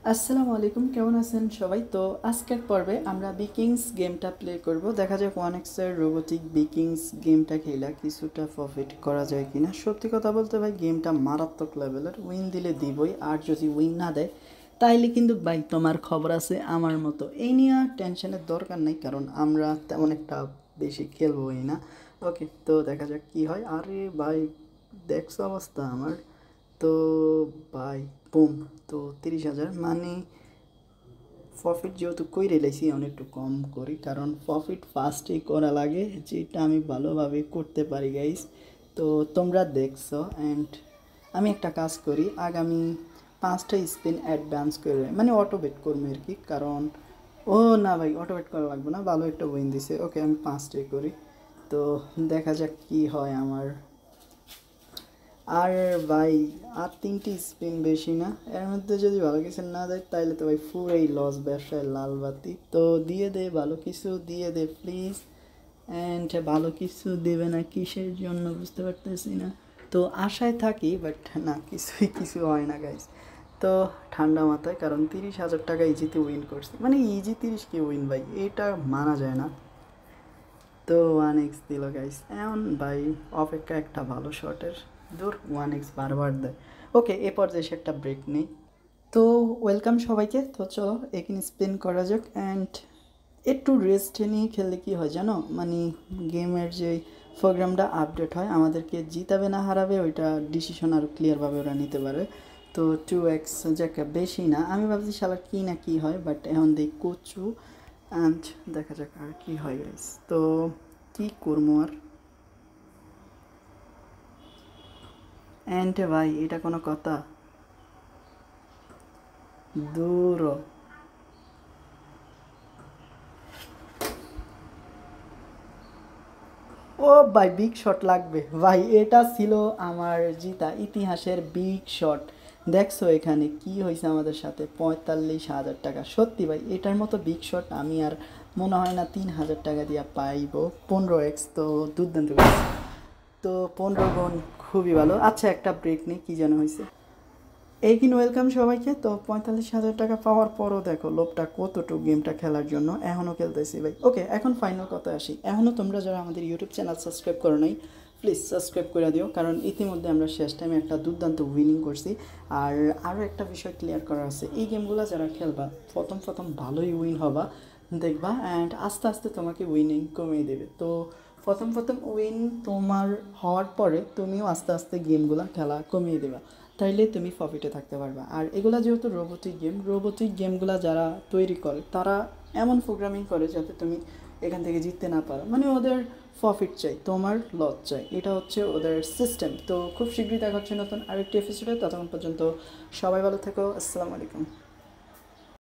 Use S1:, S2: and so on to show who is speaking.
S1: আসসালামু আলাইকুম, কেমন আছেন সবাই? তো আজকের পর্বে আমরা বিকিংস গেমটা প্লে করব। দেখা যাক 1x-এর রোবোটিক বিকিংস গেমটা খেলা কিছুটা প্রফিট করা যায় কিনা। সত্যি কথা বলতে ভাই, গেমটা মারাত্মক লেভেলের। উইন দিলে দিবই, আর যদি উইন না দেয় তাইলে কিন্তু ভাই তোমার খবর আছে আমার মতো। এই নিয়ে টেনশনের দরকার নেই, কারণ আমরা তেমন একটা বেশি খেলবই না। ওকে, তো দেখা যাক কি হয়। আরে ভাই, দেখছো অবস্থা আমার? তো ভাই, বুম, তো 30,000 মানে প্রফিট যেহেতু কইরে লাইছি, এখন একটু কম করি, কারণ প্রফিট ফার্স্টেই করা লাগে, যেটা আমি ভালোভাবে করতে পারি গাইস। তো তোমরা দেখছো, অ্যান্ড আমি একটা কাজ করি, আগামী 5টা স্পিন অ্যাডভান্স করে মানে অটো বেট করবো আর কি, কারণ ও না ভাই, অটো বেট করা লাগবে না, ভালো একটা উইন দিছে। ওকে, আমি 5টাই করি, তো দেখা যাক কি হয় আমার। আর ভাই, আর 3টি স্পিন বেশি না, এর মধ্যে যদি ভালো কিছু না দেয় তাইলে তো ভাই পুরোই লস, ব্যবসায় লাল বাতি। তো দিয়ে দে, ভালো কিছু দিয়ে দে প্লিজ। অ্যান্ড ভালো কিছু দেবে না কিসের জন্য বুঝতে পারতেছি না। তো আশায় থাকি, বাট না, কিছু হয় না গাইস। তো ঠান্ডা মাথায়, কারণ 30,000 টাকা ইজিতে উইন করছি, মানে ইজি 30 কি উইন ভাই, এটা মানা যায় না। তো 1x দিল গাইস, এমন ভাই অপেক্ষা একটা ভালো শটের। দূর, 1x বারবার দেয়। ওকে, এ পর্যায়ে এসে একটা ব্রেক নেই। তো ওয়েলকাম সবাইকে, তো চলো এখানে স্পেন করা যাক। অ্যান্ড একটু রেস্ট নিয়ে খেললে কি হয় জানো, মানে গেমের যে প্রোগ্রামটা আপডেট হয়, আমাদেরকে জিতাবে না হারাবে ওইটা ডিসিশন আরও ক্লিয়ারভাবে ওরা নিতে পারে। তো 2x যাক, বেশি না, আমি ভাবছি শালা কী না কী হয়, বাট এখন দেখি কচু। অ্যান্ড দেখা যাক আর কি হয় গাইস। তো কী করবো আর। অ্যান্ড ভাই, এটা কোনো কথা? দূর। ও ভাই, বিগ শট লাগবে ভাই, এটা ছিল আমার জিতা ইতিহাসের বিগ শট। দেখছো এখানে কি হয়েছে আমাদের সাথে? 45,000 টাকা। সত্যি ভাই, এটার মতো বিগ শট আমি আর মনে হয় না 3,000 টাকা দিয়ে পাইব। 15x তো দুর্দান্ত হয়েছে। তো 15 গুণ খুবই ভালো। আচ্ছা, একটা ব্রেক নেই, কী যেন হয়েছে। এইদিন ওয়েলকাম সবাইকে। তো 45,000 টাকা পাওয়ার পরও দেখো লোভটা কতটুকু গেমটা খেলার জন্য, এখনও খেলতেছি ভাই। ওকে, এখন ফাইনাল কথা আসি। এখনও তোমরা যারা আমাদের ইউটিউব চ্যানেল সাবস্ক্রাইব করো নাই, প্লিজ সাবস্ক্রাইব করে দিও, কারণ ইতিমধ্যে আমরা শেষ টাইমে একটা দুর্দান্ত উইনিং করছি। আর আরও একটা বিষয় ক্লিয়ার করা আছে, এই গেমগুলো যারা খেলবা প্রথম প্রথম ভালোই উইন হবা দেখবা, অ্যান্ড আস্তে আস্তে তোমাকে উইনিং কমিয়ে দেবে। তো প্রথম প্রথম উইন তোমার হওয়ার পরে তুমিও আস্তে আস্তে গেমগুলো খেলা কমিয়ে দেবা, তাইলে তুমি প্রফিটে থাকতে পারবা। আর এগুলা যেহেতু রোবোটিক গেমগুলো যারা তৈরি করে তারা এমন প্রোগ্রামিং করে যাতে তুমি এখান থেকে জিততে না পারো, মানে ওদের প্রফিট চাই, তোমার লস চাই, এটা হচ্ছে ওদের সিস্টেম। তো খুব শীঘ্রই দেখা হচ্ছে নতুন আরেকটি এপিসোডে, ততক্ষণ পর্যন্ত সবাই ভালো থেকো। আসসালামু আলাইকুম।